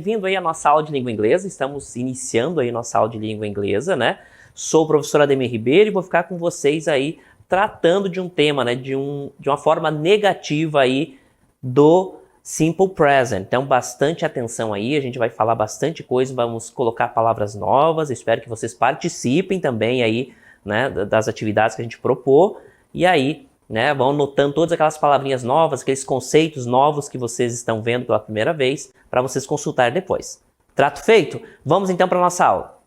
bem-vindo aí à nossa aula de língua inglesa. Estamos iniciando aí a nossa aula de língua inglesa, né? Sou o professor Ademir Ribeiro e vou ficar com vocês aí tratando de um tema, né? De uma forma negativa aí do Simple Present. Então, bastante atenção aí, a gente vai falar bastante coisa, vamos colocar palavras novas, espero que vocês participem também aí, né? Das atividades que a gente propor. E aí, né, vão notando todas aquelas palavrinhas novas, aqueles conceitos novos que vocês estão vendo pela primeira vez, para vocês consultarem depois. Trato feito? Vamos então para a nossa aula.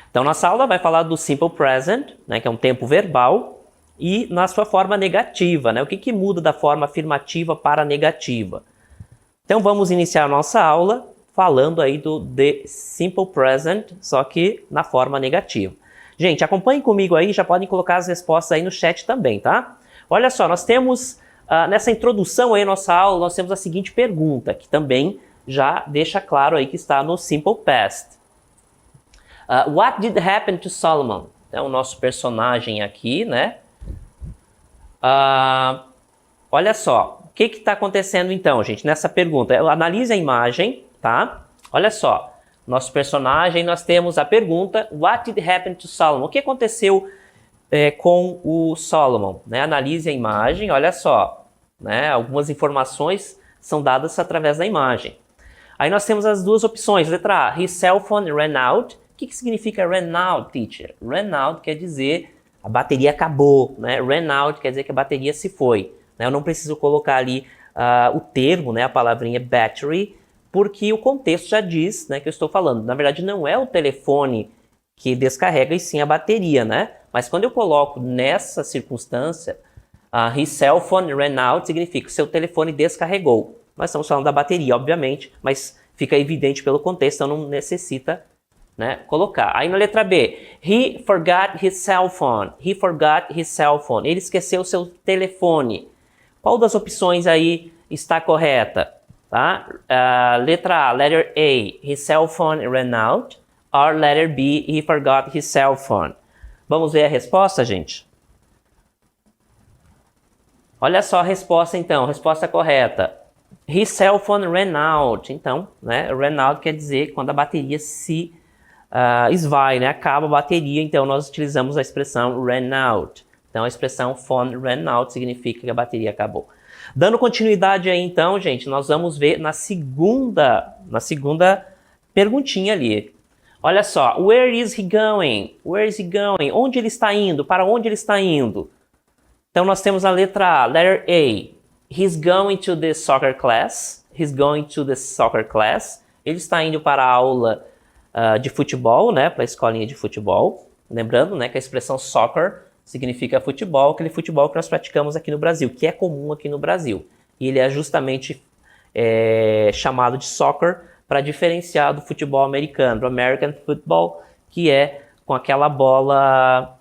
Então, nossa aula vai falar do Simple Present, né, que é um tempo verbal, e na sua forma negativa, né? O que muda da forma afirmativa para a negativa? Então, vamos iniciar a nossa aula falando aí do The Simple Present, só que na forma negativa. Gente, acompanhem comigo aí, já podem colocar as respostas aí no chat também, tá? Olha só, nós temos, nessa introdução aí à nossa aula, nós temos a seguinte pergunta, que também já deixa claro aí que está no Simple Past. What did happen to Solomon? Então, o nosso personagem aqui, né? Olha só, o que está acontecendo então, gente, nessa pergunta? Analise a imagem, tá? Olha só. Nosso personagem, nós temos a pergunta, What did happen to Solomon? O que aconteceu com o Solomon? Né? Analise a imagem, olha só. Né? Algumas informações são dadas através da imagem. Aí nós temos as duas opções. Letra A, his cell phone ran out. O que significa ran out, teacher? Ran out quer dizer a bateria acabou. Né? Ran out quer dizer que a bateria se foi. Né? Eu não preciso colocar ali o termo, né? A palavrinha battery, porque o contexto já diz, né, que eu estou falando. Na verdade, não é o telefone que descarrega, e sim a bateria, né? Mas quando eu coloco nessa circunstância, his cell phone ran out significa que seu telefone descarregou. Nós estamos falando da bateria, obviamente, mas fica evidente pelo contexto, então não necessita, né, colocar. Aí na letra B, he forgot his cell phone. He forgot his cell phone. Ele esqueceu seu telefone. Qual das opções aí está correta? Tá? Letra A, letter A, his cell phone ran out. Or letter B, he forgot his cell phone. Vamos ver a resposta, gente? Olha só a resposta então, resposta correta. His cell phone ran out. Então, né, ran out quer dizer quando a bateria se esvai, né, acaba a bateria, então nós utilizamos a expressão ran out. Então a expressão phone ran out significa que a bateria acabou. Dando continuidade aí então, gente, nós vamos ver na segunda perguntinha ali. Olha só, where is he going? Where is he going? Onde ele está indo? Para onde ele está indo? Então nós temos a letra A, letter A. He's going to the soccer class. He's going to the soccer class. Ele está indo para a aula de futebol, né? Para a escolinha de futebol. Lembrando, né, que a expressão soccer significa futebol, aquele futebol que nós praticamos aqui no Brasil, que é comum aqui no Brasil. E ele é justamente chamado de soccer para diferenciar do futebol americano, do American Football, que é com aquela bola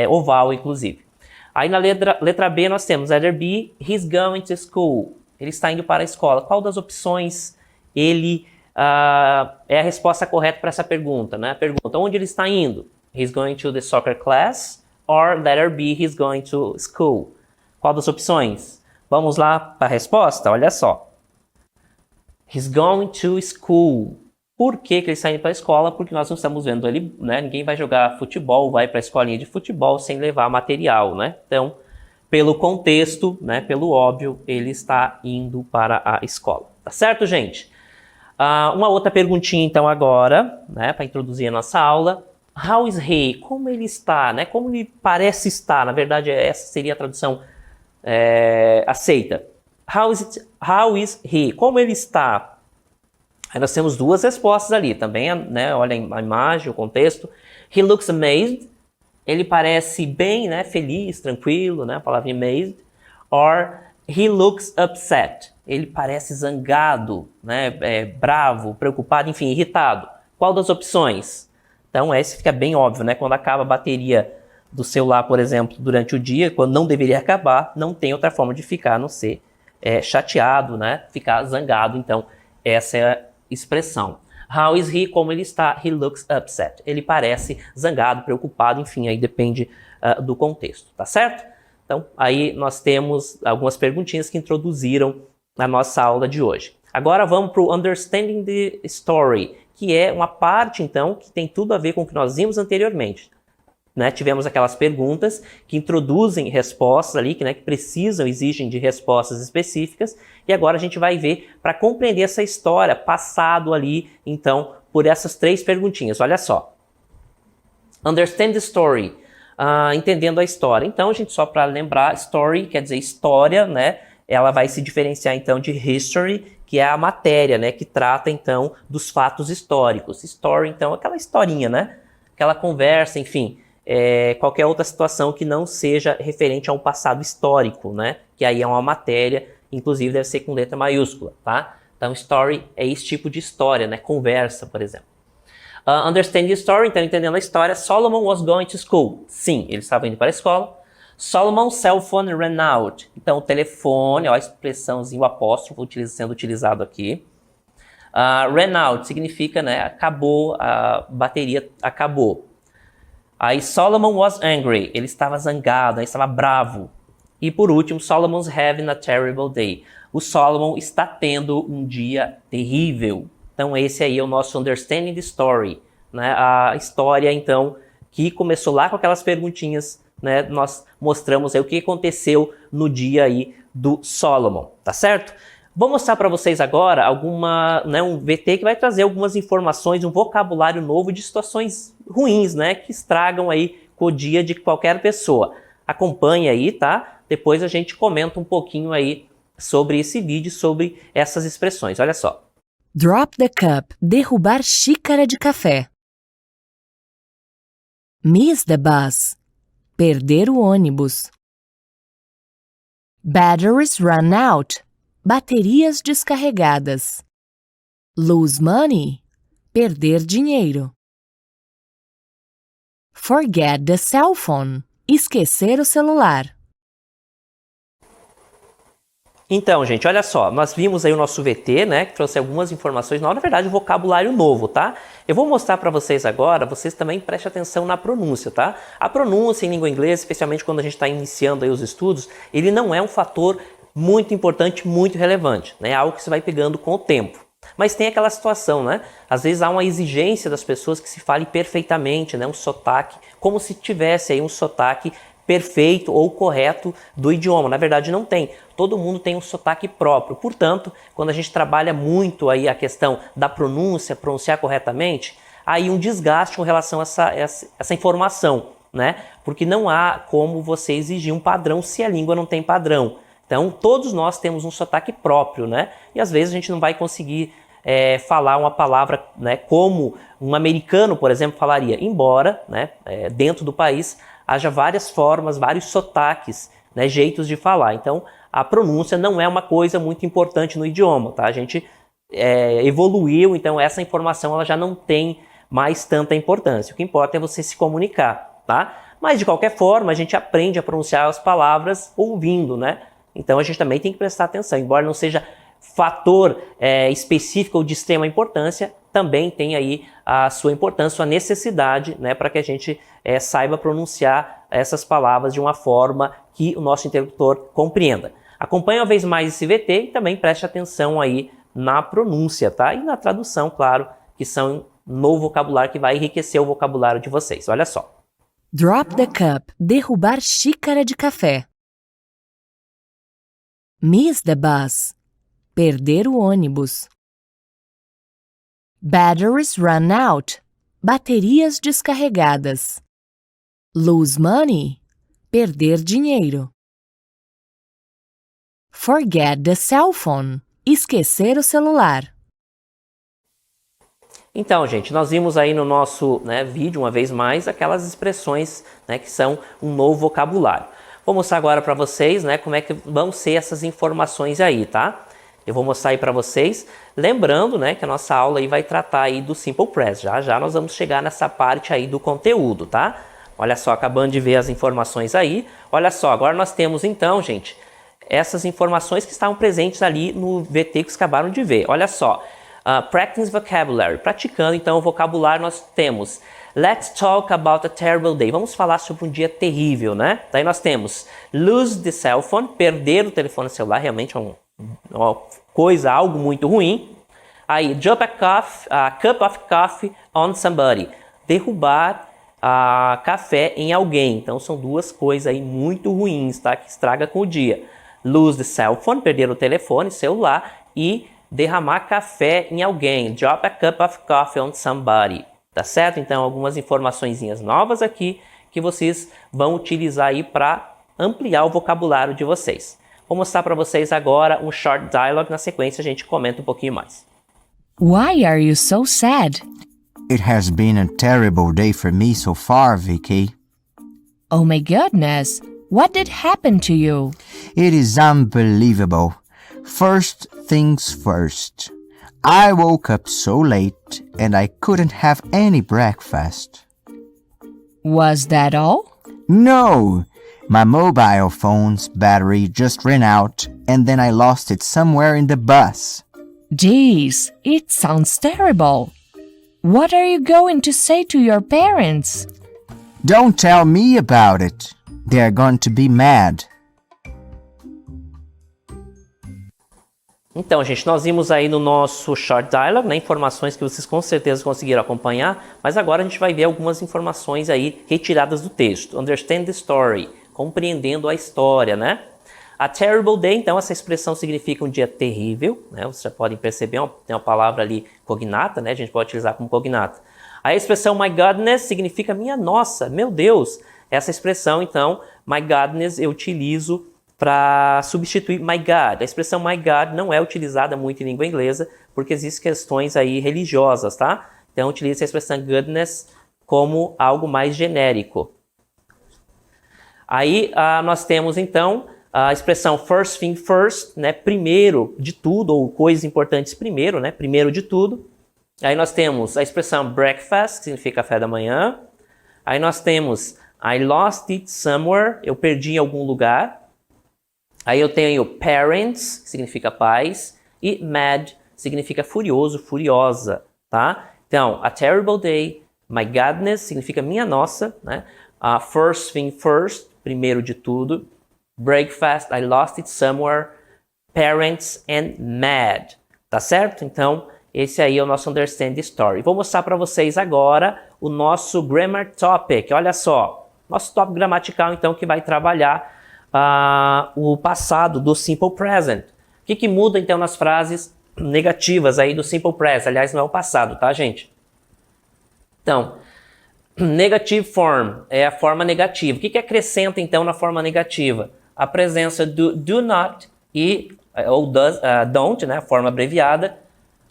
oval, inclusive. Aí na letra B nós temos letter B, he's going to school. Ele está indo para a escola. Qual das opções é a resposta correta para essa pergunta? Né? A pergunta, onde ele está indo? He's going to the soccer class. Or letter B, he's going to school. Qual das opções? Vamos lá para a resposta? Olha só. He's going to school. Por que ele está indo para a escola? Porque nós não estamos vendo ele, né? Ninguém vai jogar futebol, vai para a escolinha de futebol sem levar material, né? Então, pelo contexto, né? Pelo óbvio, ele está indo para a escola. Tá certo, gente? Uma outra perguntinha então agora, né? Para introduzir a nossa aula. How is he? Como ele está, né? Como ele parece estar? Na verdade, essa seria a tradução aceita. How is he? Como ele está? Aí nós temos duas respostas ali também, né? Olha a imagem, o contexto. He looks amazed. Ele parece bem, né? Feliz, tranquilo, né? A palavra amazed. Or he looks upset. Ele parece zangado, né? Bravo, preocupado, enfim, irritado. Qual das opções? Então, esse fica bem óbvio, né? Quando acaba a bateria do celular, por exemplo, durante o dia, quando não deveria acabar, não tem outra forma de ficar, a não ser chateado, né? Ficar zangado. Então, essa é a expressão. How is he? Como ele está? He looks upset. Ele parece zangado, preocupado, enfim, aí depende do contexto, tá certo? Então, aí nós temos algumas perguntinhas que introduziram a nossa aula de hoje. Agora vamos para o Understanding the Story, que é uma parte, então, que tem tudo a ver com o que nós vimos anteriormente. Né? Tivemos aquelas perguntas que introduzem respostas ali, que precisam, exigem de respostas específicas, e agora a gente vai ver para compreender essa história, passado ali, então, por essas 3 perguntinhas. Olha só. Understand the story. Entendendo a história. Então, gente, só para lembrar, story quer dizer história, né? Ela vai se diferenciar, então, de history, que é a matéria, né? Que trata, então, dos fatos históricos. Story, então, aquela historinha, né? Aquela conversa, enfim, qualquer outra situação que não seja referente a um passado histórico, né? Que aí é uma matéria, inclusive deve ser com letra maiúscula, tá? Então, story é esse tipo de história, né? Conversa, por exemplo. Understand the story, então entendendo a história. Solomon was going to school. Sim, ele estava indo para a escola. Solomon's cell phone ran out. Então, o telefone, ó, a expressãozinho, o apóstrofo sendo utilizado aqui. Ran out significa, né, acabou, a bateria acabou. Aí, Solomon was angry. Ele estava zangado, ele estava bravo. E por último, Solomon's having a terrible day. O Solomon está tendo um dia terrível. Então, esse aí é o nosso Understanding the Story, né? A história, então, que começou lá com aquelas perguntinhas, né? Nós mostramos aí o que aconteceu no dia aí do Solomon, tá certo? Vou mostrar para vocês agora um VT que vai trazer algumas informações, um vocabulário novo de situações ruins, né? Que estragam aí com o dia de qualquer pessoa. Acompanhe aí, tá? Depois a gente comenta um pouquinho aí sobre esse vídeo, sobre essas expressões. Olha só. Drop the cup, derrubar xícara de café. Miss the bus, perder o ônibus. Batteries run out, baterias descarregadas. Lose money, perder dinheiro. Forget the cell phone, esquecer o celular. Então, gente, olha só, nós vimos aí o nosso VT, né, que trouxe algumas informações, na verdade, um vocabulário novo, tá? Eu vou mostrar para vocês agora, vocês também prestem atenção na pronúncia, tá? A pronúncia em língua inglesa, especialmente quando a gente está iniciando aí os estudos, ele não é um fator muito importante, muito relevante, né? É algo que você vai pegando com o tempo. Mas tem aquela situação, né? Às vezes há uma exigência das pessoas que se fale perfeitamente, né? Um sotaque, como se tivesse aí um sotaque perfeito ou correto do idioma. Na verdade não tem. Todo mundo tem um sotaque próprio. Portanto, quando a gente trabalha muito aí a questão da pronúncia, pronunciar corretamente, aí um desgaste com relação a essa informação, né? Porque não há como você exigir um padrão se a língua não tem padrão. Então, todos nós temos um sotaque próprio, né? E às vezes a gente não vai conseguir falar uma palavra, né, como um americano, por exemplo, falaria. Embora, né, dentro do país, haja várias formas, vários sotaques, né, jeitos de falar. Então, a pronúncia não é uma coisa muito importante no idioma, tá? A gente evoluiu, então essa informação ela já não tem mais tanta importância. O que importa é você se comunicar, tá? Mas, de qualquer forma, a gente aprende a pronunciar as palavras ouvindo, né? Então, a gente também tem que prestar atenção. Embora não seja fator específico ou de extrema importância, também tem aí a sua importância, sua necessidade, né, para que a gente saiba pronunciar essas palavras de uma forma que o nosso interlocutor compreenda. Acompanhe uma vez mais esse VT e também preste atenção aí na pronúncia, tá? E na tradução, claro, que são um novo vocabulário que vai enriquecer o vocabulário de vocês. Olha só. Drop the cup, derrubar xícara de café. Miss the bus, perder o ônibus. Batteries run out, baterias descarregadas. Lose money, perder dinheiro. Forget the cell phone, esquecer o celular. Então, gente, nós vimos aí no nosso vídeo, uma vez mais, aquelas expressões, né, que são um novo vocabulário. Vou mostrar agora para vocês, né, como é que vão ser essas informações aí, tá? Eu vou mostrar aí para vocês, lembrando, né, que a nossa aula aí vai tratar aí do Simple Present. Já nós vamos chegar nessa parte aí do conteúdo, tá? Olha só, acabando de ver as informações aí. Olha só, agora nós temos então, gente, essas informações que estavam presentes ali no VT que vocês acabaram de ver. Olha só, practice vocabulary, praticando então o vocabulário, nós temos let's talk about a terrible day. Vamos falar sobre um dia terrível, né? Daí nós temos lose the cell phone, perder o telefone celular, realmente é um coisa, algo muito ruim. Aí, drop a cup of coffee on somebody. Derrubar café em alguém. Então, são duas coisas aí muito ruins, tá? Que estraga com o dia. Lose the cell phone, perder o telefone, celular. E derramar café em alguém. Drop a cup of coffee on somebody. Tá certo? Então, algumas informaçõezinhas novas aqui que vocês vão utilizar aí para ampliar o vocabulário de vocês. Vou mostrar para vocês agora um short dialogue. Na sequência, a gente comenta um pouquinho mais. Why are you so sad? It has been a terrible day for me so far, Vicky. Oh my goodness, what did happen to you? It is unbelievable. First things first. I woke up so late and I couldn't have any breakfast. Was that all? No! My mobile phone's battery just ran out and then I lost it somewhere in the bus. Geez, it sounds terrible. What are you going to say to your parents? Don't tell me about it. They're going to be mad. Então, gente, nós vimos aí no nosso short dialogue, né, informações que vocês com certeza conseguiram acompanhar, mas agora a gente vai ver algumas informações aí retiradas do texto. Understand the story, compreendendo a história, né? A terrible day, então, essa expressão significa um dia terrível, né? Vocês já podem perceber, tem uma palavra ali cognata, né? A gente pode utilizar como cognata. A expressão my goodness significa minha nossa, meu Deus. Essa expressão, então, my goodness, eu utilizo para substituir my God. A expressão my God não é utilizada muito em língua inglesa, porque existem questões aí religiosas, tá? Então, utiliza a expressão goodness como algo mais genérico. Aí, nós temos, então, a expressão first thing first, né, primeiro de tudo, ou coisas importantes primeiro, né, primeiro de tudo. Aí nós temos a expressão breakfast, que significa café da manhã. Aí nós temos I lost it somewhere, eu perdi em algum lugar. Aí eu tenho parents, que significa pais, e mad, significa furioso, furiosa, tá? Então, a terrible day, my goodness, significa minha nossa, né? First thing first, primeiro de tudo. Breakfast, I lost it somewhere, parents and mad, tá certo? Então, esse aí é o nosso Understand the Story. Vou mostrar para vocês agora o nosso Grammar Topic. Olha só, nosso tópico gramatical, então, que vai trabalhar o passado do Simple Present. O que muda, então, nas frases negativas aí do Simple Present? Aliás, não é o passado, tá, gente? Então, negative form é a forma negativa. O que acrescenta, então, na forma negativa? A presença do not ou don't, né, a forma abreviada,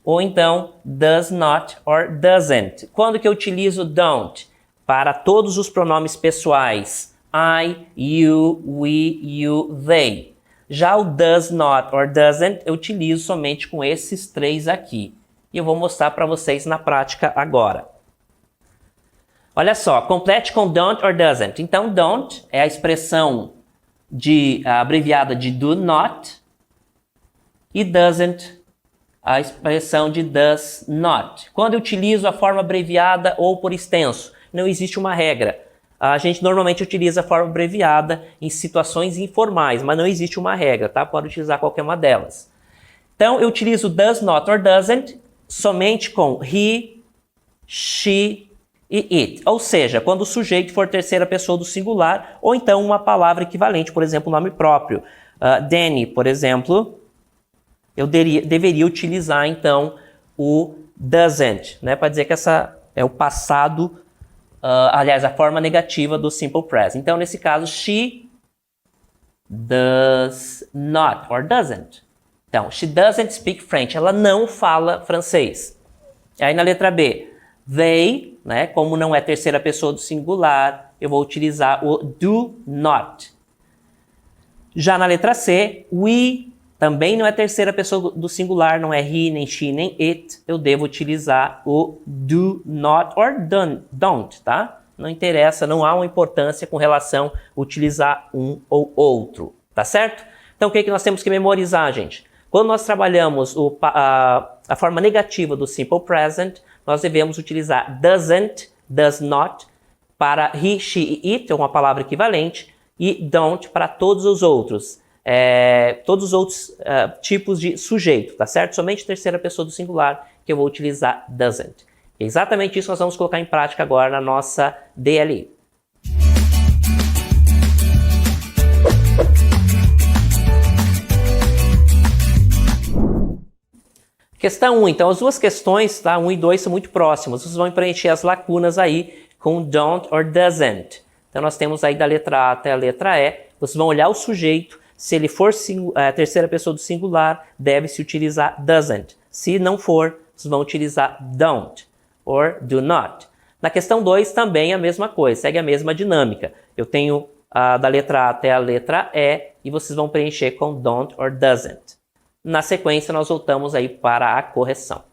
ou então does not or doesn't. Quando que eu utilizo don't? Para todos os pronomes pessoais. I, you, we, you, they. Já o does not or doesn't eu utilizo somente com esses três aqui. E eu vou mostrar para vocês na prática agora. Olha só, complete com don't or doesn't. Então, don't é a expressão abreviada de do not e doesn't a expressão de does not. Quando eu utilizo a forma abreviada ou por extenso, não existe uma regra. A gente normalmente utiliza a forma abreviada em situações informais, mas não existe uma regra, tá? Pode utilizar qualquer uma delas. Então, eu utilizo does not or doesn't somente com he, she e it. Ou seja, quando o sujeito for terceira pessoa do singular, ou então uma palavra equivalente, por exemplo, o nome próprio. Danny, por exemplo, eu deveria utilizar, então, o doesn't, né? Para dizer que essa é o passado, aliás, a forma negativa do Simple Present. Então, nesse caso, she does not or doesn't. Então, she doesn't speak French. Ela não fala francês. Aí, na letra B, they, né, como não é terceira pessoa do singular, eu vou utilizar o do not. Já na letra C, we também não é terceira pessoa do singular, não é he, nem she, nem it. Eu devo utilizar o do not or don't, tá? Não interessa, não há uma importância com relação a utilizar um ou outro, tá certo? Então, o que nós temos que memorizar, gente? Quando nós trabalhamos a forma negativa do Simple Present, nós devemos utilizar doesn't, does not para he, she e it, é uma palavra equivalente, e don't para todos os outros. todos os outros tipos de sujeito, tá certo? Somente terceira pessoa do singular que eu vou utilizar doesn't. É exatamente isso que nós vamos colocar em prática agora na nossa DLE. Questão 1, então as duas questões, tá? 1 e 2 são muito próximas. Vocês vão preencher as lacunas aí com don't or doesn't. Então nós temos aí da letra A até a letra E. Vocês vão olhar o sujeito. Se ele for terceira pessoa do singular, deve-se utilizar doesn't. Se não for, vocês vão utilizar don't or do not. Na questão 2 também a mesma coisa, segue a mesma dinâmica. Eu tenho da letra A até a letra E e vocês vão preencher com don't or doesn't. Na sequência, nós voltamos aí para a correção.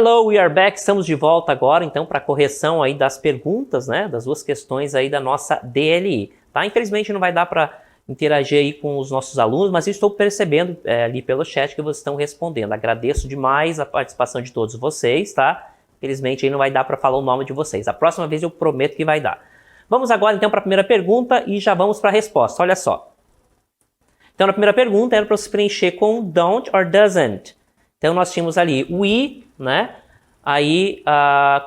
Hello, we are back. Estamos de volta agora, então, para a correção aí das perguntas, né? Das duas questões aí da nossa DLI, tá? Infelizmente não vai dar para interagir aí com os nossos alunos, mas eu estou percebendo ali pelo chat que vocês estão respondendo. Agradeço demais a participação de todos vocês, tá? Infelizmente aí não vai dar para falar o nome de vocês. A próxima vez eu prometo que vai dar. Vamos agora então para a primeira pergunta e já vamos para a resposta. Olha só. Então na primeira pergunta era para você preencher com don't or doesn't. Então nós tínhamos ali we, né? Aí,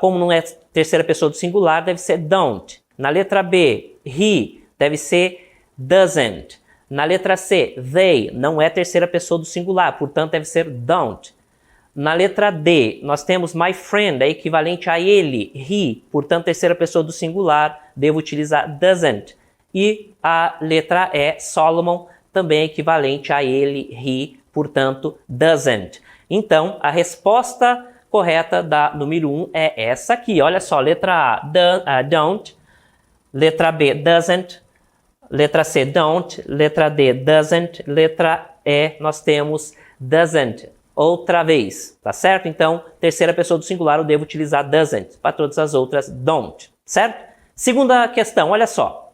como não é terceira pessoa do singular, deve ser don't. Na letra B, he, deve ser doesn't. Na letra C, they, não é terceira pessoa do singular, portanto deve ser don't. Na letra D, nós temos my friend, é equivalente a ele, he, portanto terceira pessoa do singular, devo utilizar doesn't. E a letra E, Solomon, também é equivalente a ele, he, portanto doesn't. Então, a resposta correta da número 1 é essa aqui. Olha só, letra A, don't. Letra B, doesn't. Letra C, don't. Letra D, doesn't. Letra E, nós temos doesn't. Outra vez, tá certo? Então, terceira pessoa do singular, eu devo utilizar doesn't. Para todas as outras, don't. Certo? Segunda questão, olha só.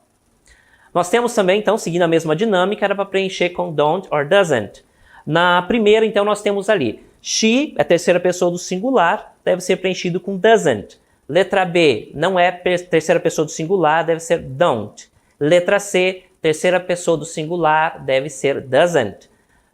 Nós temos também, então, seguindo a mesma dinâmica, era para preencher com don't or doesn't. Na primeira, então, nós temos ali she, é terceira pessoa do singular, deve ser preenchido com doesn't. Letra B, não é terceira pessoa do singular, deve ser don't. Letra C, terceira pessoa do singular, deve ser doesn't.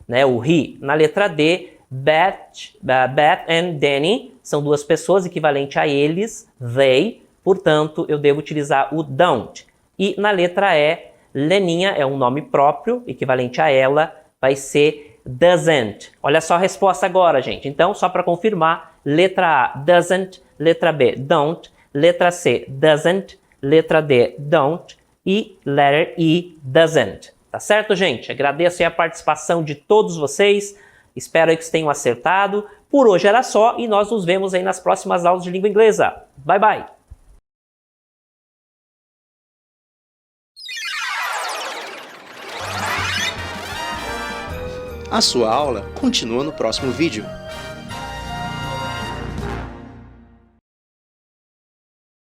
Né, o he. Na letra D, Beth and Danny são duas pessoas, equivalente a eles, they, portanto, eu devo utilizar o don't. E na letra E, Leninha é um nome próprio, equivalente a ela, vai ser doesn't. Olha só a resposta agora, gente. Então, só para confirmar, letra A, doesn't, letra B, don't, letra C, doesn't, letra D, don't e letter E, doesn't. Tá certo, gente? Agradeço aí a participação de todos vocês. Espero aí que vocês tenham acertado. Por hoje era só e nós nos vemos aí nas próximas aulas de língua inglesa. Bye, bye! A sua aula continua no próximo vídeo.